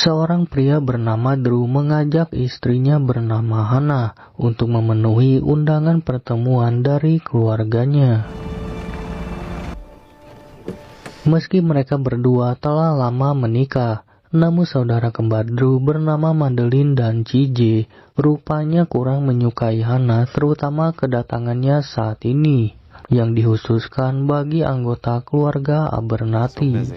Seorang pria bernama Drew mengajak istrinya bernama Hannah untuk memenuhi undangan pertemuan dari keluarganya. Meski mereka berdua telah lama menikah, namun saudara kembar Drew bernama Madeline dan JJ rupanya kurang menyukai Hannah, terutama kedatangannya saat ini yang dikhususkan bagi anggota keluarga Abernathy.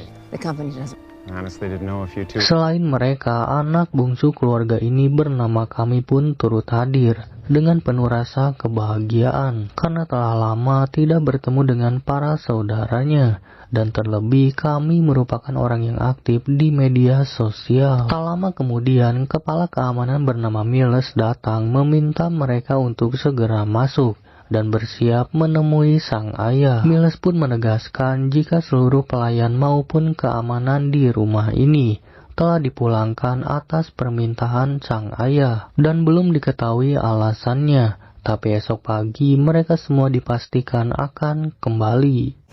Selain mereka, anak bungsu keluarga ini bernama Kami pun turut hadir dengan penuh rasa kebahagiaan karena telah lama tidak bertemu dengan para saudaranya, dan terlebih Kami merupakan orang yang aktif di media sosial. Tak lama kemudian, kepala keamanan bernama Miles datang meminta mereka untuk segera masuk dan bersiap menemui sang ayah. Miles pun menegaskan jika seluruh pelayan maupun keamanan di rumah ini telah dipulangkan atas permintaan sang ayah dan belum diketahui alasannya, tapi esok pagi mereka semua dipastikan akan kembali.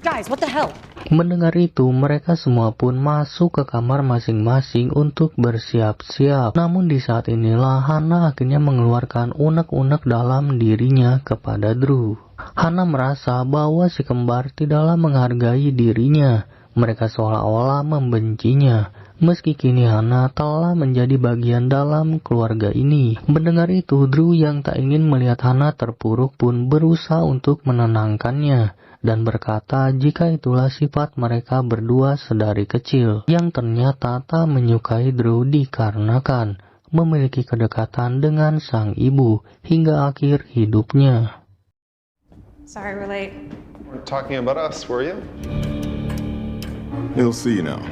Guys, what the hell? Mendengar itu, mereka semua pun masuk ke kamar masing-masing untuk bersiap-siap. Namun di saat inilah Hannah akhirnya mengeluarkan unek-unek dalam dirinya kepada Drew. Hannah merasa bahwa si kembar tidaklah menghargai dirinya. Mereka seolah-olah membencinya. Meski kini Hannah telah menjadi bagian dalam keluarga ini. Mendengar itu, Drew yang tak ingin melihat Hannah terpuruk pun berusaha untuk menenangkannya dan berkata jika itulah sifat mereka berdua sedari kecil, yang ternyata tak menyukai Drew dikarenakan memiliki kedekatan dengan sang ibu hingga akhir hidupnya. Sorry we're late. We're talking about us, were you? You'll see now.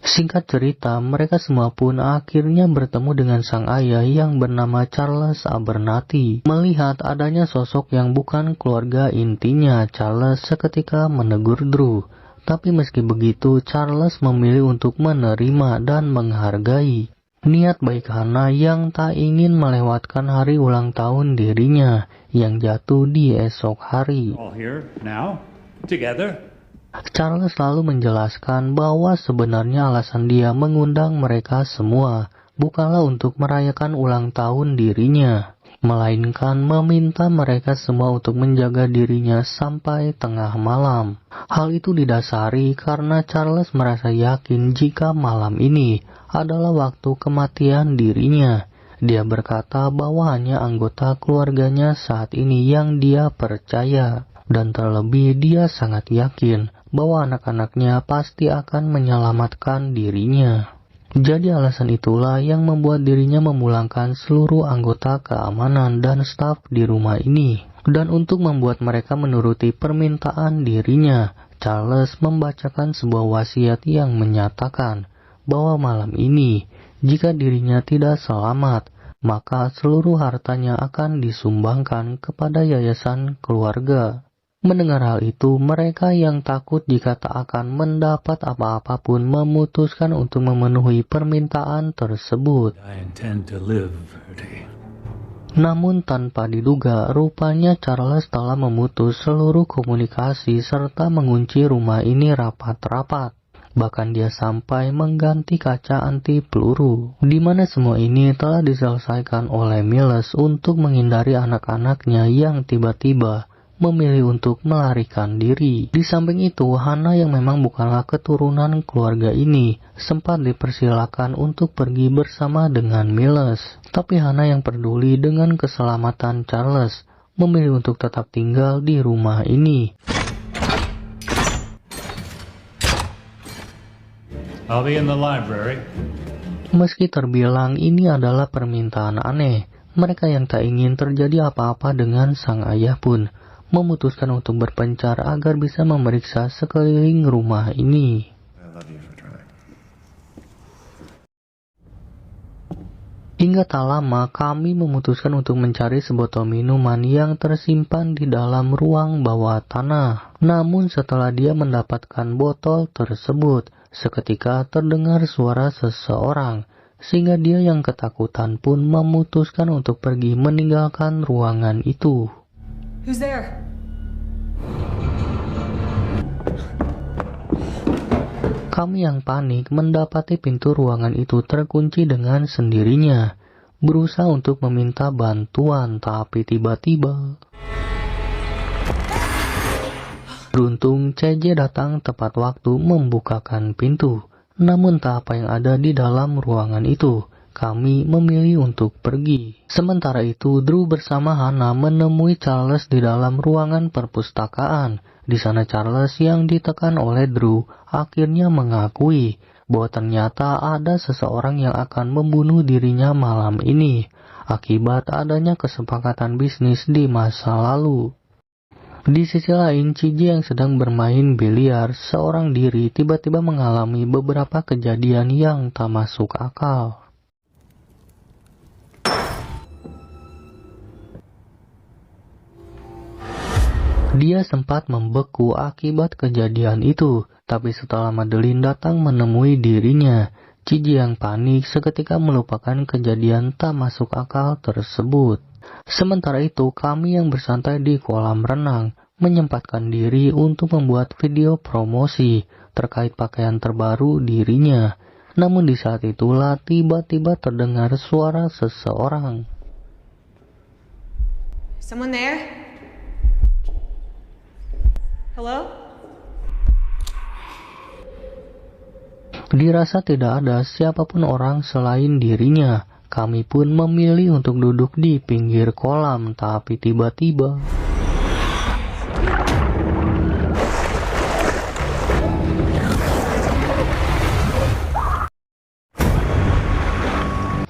Singkat cerita, mereka semua pun akhirnya bertemu dengan sang ayah yang bernama Charles Abernathy. Melihat adanya sosok yang bukan keluarga intinya, Charles seketika menegur Drew. Tapi meski begitu, Charles memilih untuk menerima dan menghargai niat baik Hannah yang tak ingin melewatkan hari ulang tahun dirinya yang jatuh di esok hari. All here now, together. Charles lalu menjelaskan bahwa sebenarnya alasan dia mengundang mereka semua bukanlah untuk merayakan ulang tahun dirinya, melainkan meminta mereka semua untuk menjaga dirinya sampai tengah malam. Hal itu didasari karena Charles merasa yakin jika malam ini adalah waktu kematian dirinya. Dia berkata bahwa hanya anggota keluarganya saat ini yang dia percaya, dan terlebih dia sangat yakin bahwa anak-anaknya pasti akan menyelamatkan dirinya. Jadi alasan itulah yang membuat dirinya memulangkan seluruh anggota keamanan dan staf di rumah ini. Dan untuk membuat mereka menuruti permintaan dirinya, Charles membacakan sebuah wasiat yang menyatakan bahwa malam ini, jika dirinya tidak selamat, maka seluruh hartanya akan disumbangkan kepada yayasan keluarga. Mendengar hal itu, mereka yang takut jika tak akan mendapat apa-apa pun memutuskan untuk memenuhi permintaan tersebut. Namun tanpa diduga, rupanya Charles telah memutus seluruh komunikasi serta mengunci rumah ini rapat-rapat. Bahkan dia sampai mengganti kaca anti peluru, di mana semua ini telah diselesaikan oleh Miles untuk menghindari anak-anaknya yang tiba-tiba memilih untuk melarikan diri. Di samping itu, Hannah yang memang bukanlah keturunan keluarga ini sempat dipersilakan untuk pergi bersama dengan Miles. Tapi Hannah yang peduli dengan keselamatan Charles memilih untuk tetap tinggal di rumah ini. I'll be in the library. Meski terbilang ini adalah permintaan aneh, mereka yang tak ingin terjadi apa-apa dengan sang ayah pun memutuskan untuk berpencar agar bisa memeriksa sekeliling rumah ini. Hingga tak lama, kami memutuskan untuk mencari sebotol minuman yang tersimpan di dalam ruang bawah tanah. Namun setelah dia mendapatkan botol tersebut, seketika terdengar suara seseorang, sehingga dia yang ketakutan pun memutuskan untuk pergi meninggalkan ruangan itu. Who's there? Kami yang panik mendapati pintu ruangan itu terkunci dengan sendirinya. Berusaha untuk meminta bantuan, tapi tiba-tiba beruntung CJ datang tepat waktu membukakan pintu. Namun tak apa yang ada di dalam ruangan itu. Kami memilih untuk pergi. Sementara itu, Drew bersama Hannah menemui Charles di dalam ruangan perpustakaan. Di sana Charles yang ditekan oleh Drew akhirnya mengakui bahwa ternyata ada seseorang yang akan membunuh dirinya malam ini akibat adanya kesepakatan bisnis di masa lalu. Di sisi lain, CJ yang sedang bermain biliar seorang diri tiba-tiba mengalami beberapa kejadian yang tak masuk akal. Dia sempat membeku akibat kejadian itu, tapi setelah Madeline datang menemui dirinya, CJ yang panik seketika melupakan kejadian tak masuk akal tersebut. Sementara itu, kami yang bersantai di kolam renang menyempatkan diri untuk membuat video promosi terkait pakaian terbaru dirinya. Namun di saat itulah tiba-tiba terdengar suara seseorang. Someone there? Hello? Dirasa tidak ada siapapun orang selain dirinya. Kami pun memilih untuk duduk di pinggir kolam, tapi tiba-tiba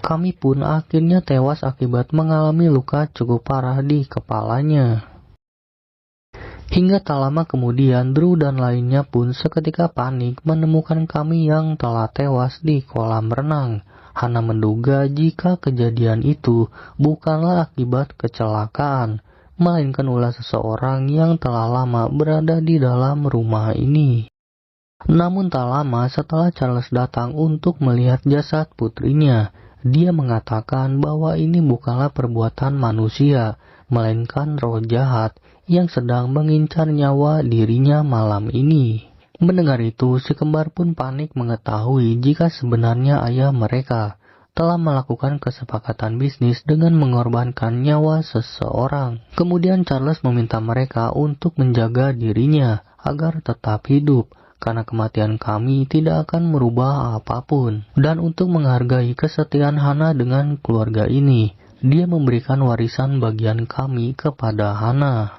kami pun akhirnya tewas akibat mengalami luka cukup parah di kepalanya. Hingga tak lama kemudian, Drew dan lainnya pun seketika panik menemukan kami yang telah tewas di kolam renang. Hannah menduga jika kejadian itu bukanlah akibat kecelakaan, melainkan ulah seseorang yang telah lama berada di dalam rumah ini. Namun tak lama setelah Charles datang untuk melihat jasad putrinya, dia mengatakan bahwa ini bukanlah perbuatan manusia, melainkan roh jahat yang sedang mengincar nyawa dirinya malam ini. Mendengar itu, si kembar pun panik mengetahui jika sebenarnya ayah mereka telah melakukan kesepakatan bisnis dengan mengorbankan nyawa seseorang. Kemudian Charles meminta mereka untuk menjaga dirinya agar tetap hidup, karena kematian kami tidak akan merubah apapun. Dan untuk menghargai kesetiaan Hannah dengan keluarga ini, dia memberikan warisan bagian kami kepada Hannah.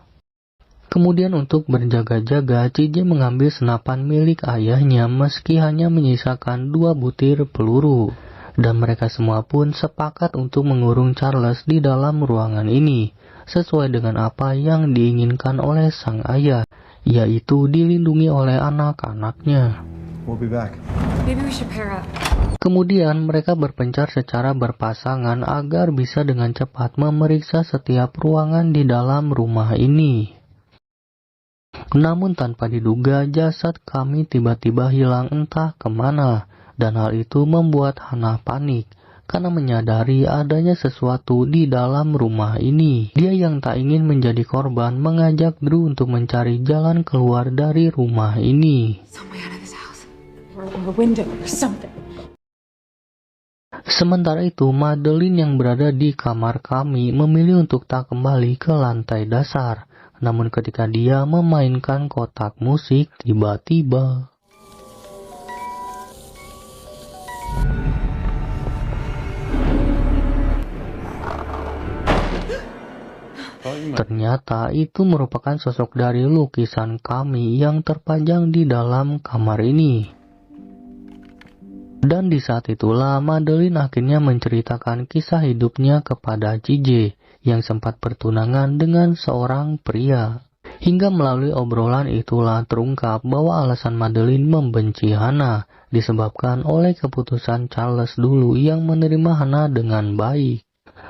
Kemudian untuk berjaga-jaga, CJ mengambil senapan milik ayahnya meski hanya menyisakan 2 butir peluru. Dan mereka semua pun sepakat untuk mengurung Charles di dalam ruangan ini, sesuai dengan apa yang diinginkan oleh sang ayah, yaitu dilindungi oleh anak-anaknya. We'll be back. Maybe we should pair up. Kemudian mereka berpencar secara berpasangan agar bisa dengan cepat memeriksa setiap ruangan di dalam rumah ini. Namun tanpa diduga jasad kami tiba-tiba hilang entah kemana, dan hal itu membuat Hannah panik karena menyadari adanya sesuatu di dalam rumah ini. Dia yang tak ingin menjadi korban mengajak Drew untuk mencari jalan keluar dari rumah ini. Sementara itu, Madeline yang berada di kamar kami memilih untuk tak kembali ke lantai dasar. Namun ketika dia memainkan kotak musik, tiba-tiba ternyata itu merupakan sosok dari lukisan kami yang terpajang di dalam kamar ini. Dan di saat itulah Madeline akhirnya menceritakan kisah hidupnya kepada CJ yang sempat bertunangan dengan seorang pria. Hingga melalui obrolan itulah terungkap bahwa alasan Madeline membenci Hannah disebabkan oleh keputusan Charles dulu yang menerima Hannah dengan baik.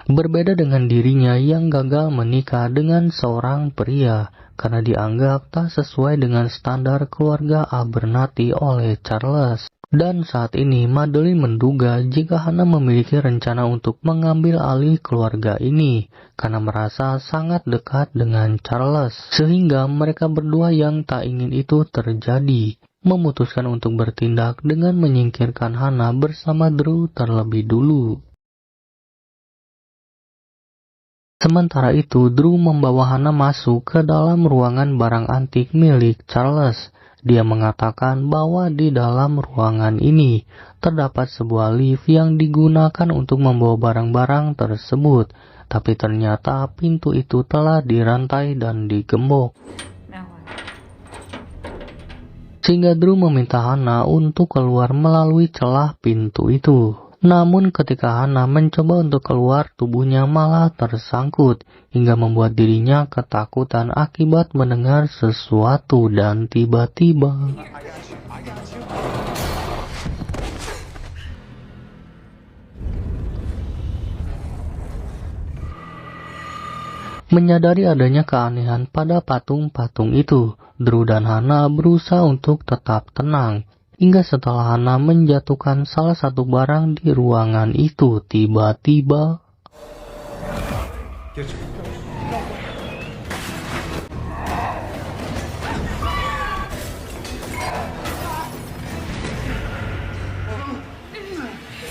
Berbeda dengan dirinya yang gagal menikah dengan seorang pria karena dianggap tak sesuai dengan standar keluarga Abernathy oleh Charles. Dan saat ini Madeline menduga jika Hannah memiliki rencana untuk mengambil alih keluarga ini karena merasa sangat dekat dengan Charles, sehingga mereka berdua yang tak ingin itu terjadi. memutuskan untuk bertindak dengan menyingkirkan Hana bersama Drew terlebih dulu. Sementara itu, Drew membawa Hana masuk ke dalam ruangan barang antik milik Charles. Dia mengatakan bahwa di dalam ruangan ini terdapat sebuah lift yang digunakan untuk membawa barang-barang tersebut. Tapi ternyata pintu itu telah dirantai dan digembok. Now what? Sehingga Drew meminta Hana untuk keluar melalui celah pintu itu. Namun ketika Hana mencoba untuk keluar, tubuhnya malah tersangkut hingga membuat dirinya ketakutan akibat mendengar sesuatu dan tiba-tiba menyadari adanya keanehan pada patung-patung itu. Drew dan Hana berusaha untuk tetap tenang. Hingga setelah Hana menjatuhkan salah satu barang di ruangan itu, tiba-tiba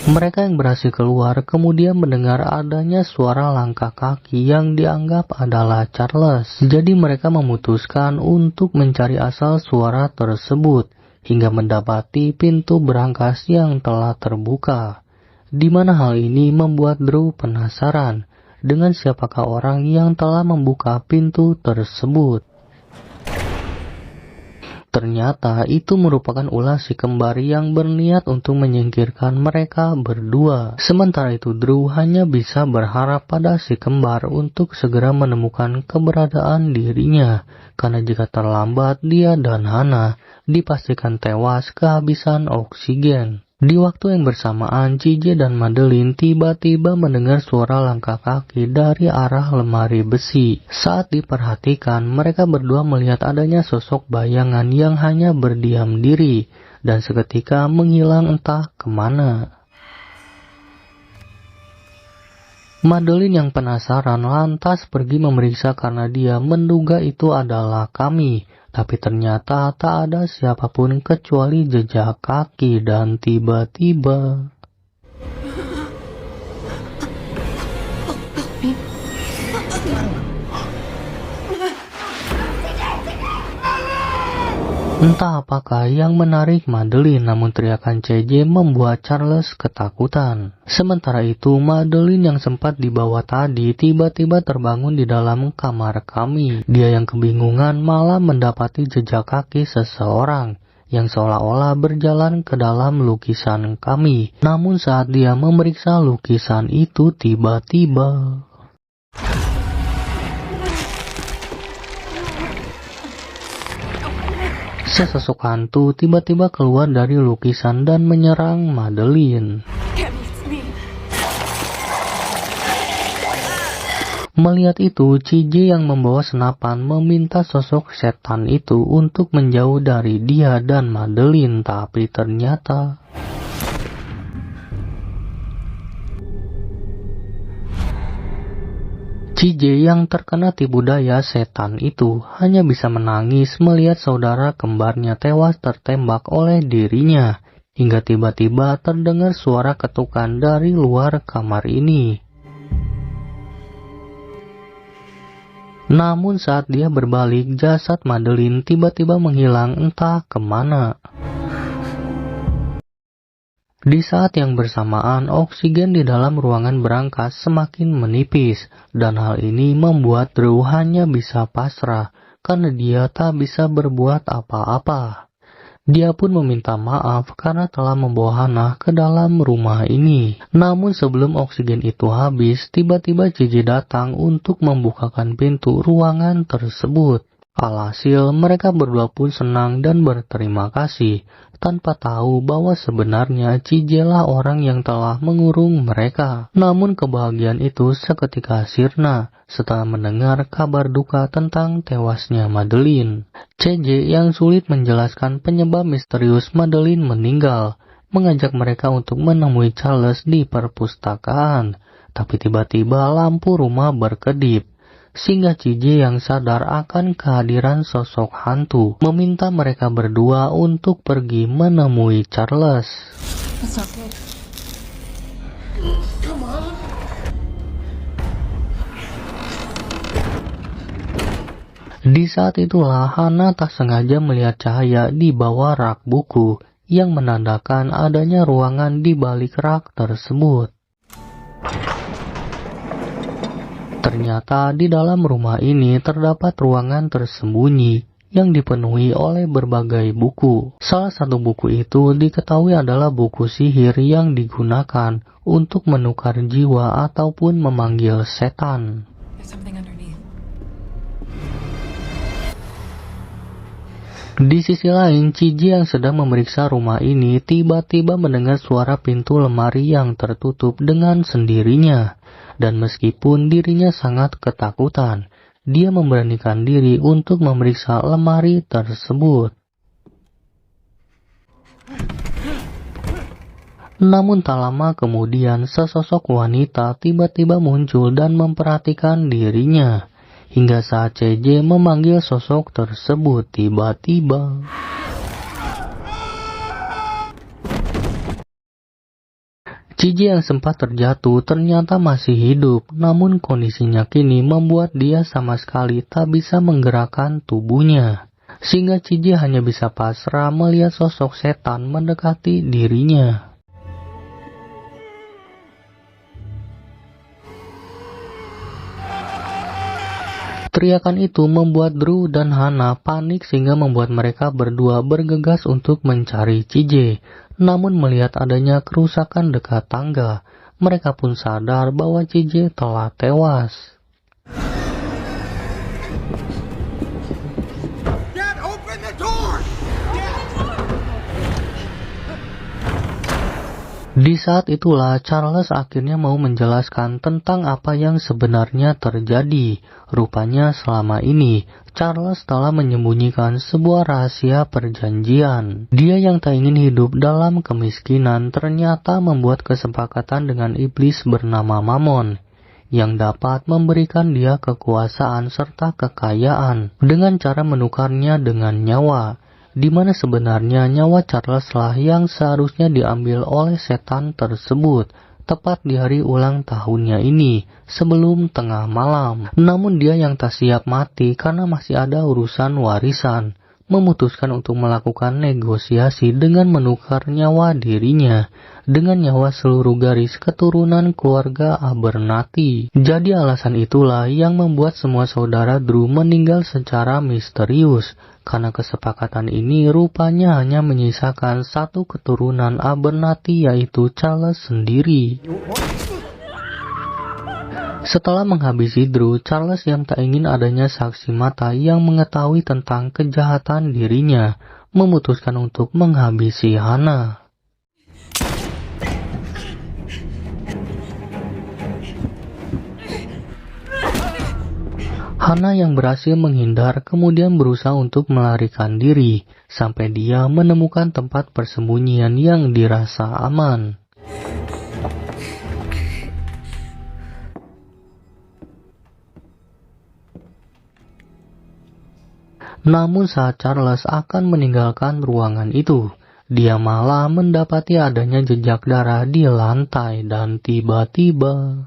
mereka yang berhasil keluar kemudian mendengar adanya suara langkah kaki yang dianggap adalah Charles. Jadi mereka memutuskan untuk mencari asal suara tersebut hingga mendapati pintu berangkas yang telah terbuka. Di mana hal ini membuat Drew penasaran dengan siapakah orang yang telah membuka pintu tersebut. Ternyata itu merupakan ulah si kembar yang berniat untuk menyingkirkan mereka berdua. Sementara itu Drew hanya bisa berharap pada si kembar untuk segera menemukan keberadaan dirinya. Karena jika terlambat dia dan Hana dipastikan tewas kehabisan oksigen. Di waktu yang bersamaan, CJ dan Madeline tiba-tiba mendengar suara langkah kaki dari arah lemari besi. Saat diperhatikan, mereka berdua melihat adanya sosok bayangan yang hanya berdiam diri dan seketika menghilang entah kemana. Madeline yang penasaran lantas pergi memeriksa karena dia menduga itu adalah Kami. Tapi ternyata tak ada siapapun kecuali jejak kaki dan tiba-tiba entah apakah yang menarik Madeline, namun teriakan CJ membuat Charles ketakutan. Sementara itu, Madeline yang sempat dibawa tadi tiba-tiba terbangun di dalam kamar Kami. Dia yang kebingungan malah mendapati jejak kaki seseorang yang seolah-olah berjalan ke dalam lukisan Kami. Namun saat dia memeriksa lukisan itu, tiba-tiba sesosok hantu tiba-tiba keluar dari lukisan dan menyerang Madeline. Melihat itu, CJ yang membawa senapan meminta sosok setan itu untuk menjauh dari dia dan Madeline, tapi ternyata CJ yang terkena tipu daya setan itu hanya bisa menangis melihat saudara kembarnya tewas tertembak oleh dirinya, hingga tiba-tiba terdengar suara ketukan dari luar kamar ini. Namun saat dia berbalik, jasad Madeline tiba-tiba menghilang entah kemana. Di saat yang bersamaan, oksigen di dalam ruangan berangkas semakin menipis, dan hal ini membuat Drew hanya bisa pasrah, karena dia tak bisa berbuat apa-apa. Dia pun meminta maaf karena telah membawa Hana ke dalam rumah ini. Namun sebelum oksigen itu habis, tiba-tiba CJ datang untuk membukakan pintu ruangan tersebut. Alhasil, mereka berdua pun senang dan berterima kasih, tanpa tahu bahwa sebenarnya CJ lah orang yang telah mengurung mereka. Namun kebahagiaan itu seketika sirna setelah mendengar kabar duka tentang tewasnya Madeline. CJ yang sulit menjelaskan penyebab misterius Madeline meninggal, mengajak mereka untuk menemui Charles di perpustakaan. Tapi tiba-tiba lampu rumah berkedip. sehingga CJ yang sadar akan kehadiran sosok hantu meminta mereka berdua untuk pergi menemui Charles. That's not good. Di saat itulah Hana tak sengaja melihat cahaya di bawah rak buku yang menandakan adanya ruangan di balik rak tersebut. Ternyata di dalam rumah ini terdapat ruangan tersembunyi yang dipenuhi oleh berbagai buku. Salah satu buku itu diketahui adalah buku sihir yang digunakan untuk menukar jiwa ataupun memanggil setan. There's something underneath. Di sisi lain, CJ yang sedang memeriksa rumah ini tiba-tiba mendengar suara pintu lemari yang tertutup dengan sendirinya. Dan meskipun dirinya sangat ketakutan, dia memberanikan diri untuk memeriksa lemari tersebut. Namun tak lama kemudian, sesosok wanita tiba-tiba muncul dan memperhatikan dirinya. Hingga saat CJ memanggil sosok tersebut, tiba-tiba CJ yang sempat terjatuh ternyata masih hidup, namun kondisinya kini membuat dia sama sekali tak bisa menggerakkan tubuhnya. Sehingga CJ hanya bisa pasrah melihat sosok setan mendekati dirinya. Teriakan itu membuat Drew dan Hana panik sehingga membuat mereka berdua bergegas untuk mencari CJ. Namun melihat adanya kerusakan dekat tangga, mereka pun sadar bahwa CJ telah tewas. Dad, open the door! Di saat itulah Charles akhirnya mau menjelaskan tentang apa yang sebenarnya terjadi. Rupanya selama ini Charles telah menyembunyikan sebuah rahasia perjanjian. Dia yang tak ingin hidup dalam kemiskinan ternyata membuat kesepakatan dengan iblis bernama Mammon yang dapat memberikan dia kekuasaan serta kekayaan dengan cara menukarnya dengan nyawa. Di mana sebenarnya nyawa Charles lah yang seharusnya diambil oleh setan tersebut tepat di hari ulang tahunnya ini sebelum tengah malam. Namun dia yang tak siap mati karena masih ada urusan warisan, memutuskan untuk melakukan negosiasi dengan menukar nyawa dirinya dengan nyawa seluruh garis keturunan keluarga Abernathy. Jadi alasan itulah yang membuat semua saudara Drew meninggal secara misterius. Karena kesepakatan ini rupanya hanya menyisakan satu keturunan Abernathy, yaitu Charles sendiri. Setelah menghabisi Drew, Charles yang tak ingin adanya saksi mata yang mengetahui tentang kejahatan dirinya, memutuskan untuk menghabisi Hana. Hana yang berhasil menghindar kemudian berusaha untuk melarikan diri sampai dia menemukan tempat persembunyian yang dirasa aman. Namun saat Charles akan meninggalkan ruangan itu, dia malah mendapati adanya jejak darah di lantai dan tiba-tiba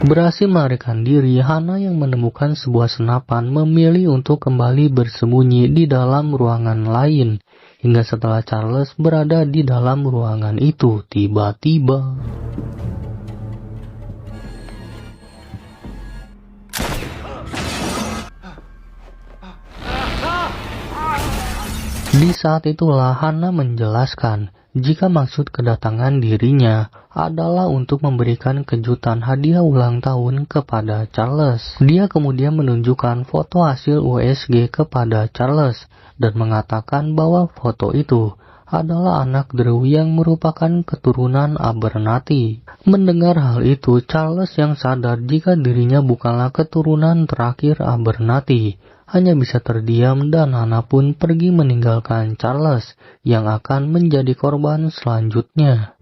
berhasil melarikan diri. Hana yang menemukan sebuah senapan memilih untuk kembali bersembunyi di dalam ruangan lain. Hingga setelah Charles berada di dalam ruangan itu, tiba-tiba di saat itulah Hana menjelaskan jika maksud kedatangan dirinya adalah untuk memberikan kejutan hadiah ulang tahun kepada Charles. Dia kemudian menunjukkan foto hasil USG kepada Charles dan mengatakan bahwa foto itu adalah anak Drew yang merupakan keturunan Abernathy. Mendengar hal itu, Charles yang sadar jika dirinya bukanlah keturunan terakhir Abernathy hanya bisa terdiam dan Hana pun pergi meninggalkan Charles yang akan menjadi korban selanjutnya.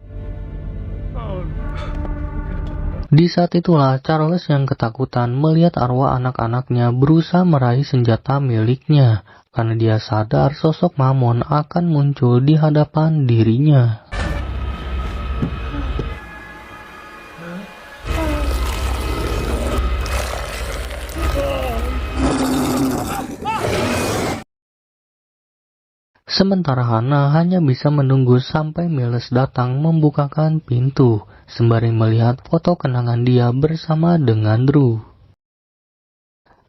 Di saat itulah Charles yang ketakutan melihat arwah anak-anaknya berusaha meraih senjata miliknya, karena dia sadar sosok Mammon akan muncul di hadapan dirinya. Sementara Hannah hanya bisa menunggu sampai Miles datang membukakan pintu, sembari melihat foto kenangan dia bersama dengan Drew.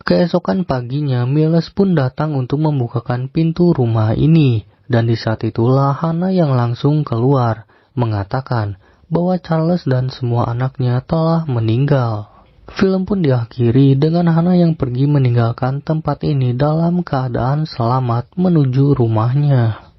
Keesokan paginya, Miles pun datang untuk membukakan pintu rumah ini, dan di saat itulah Hannah yang langsung keluar, mengatakan bahwa Charles dan semua anaknya telah meninggal. Film pun diakhiri dengan Hannah yang pergi meninggalkan tempat ini dalam keadaan selamat menuju rumahnya.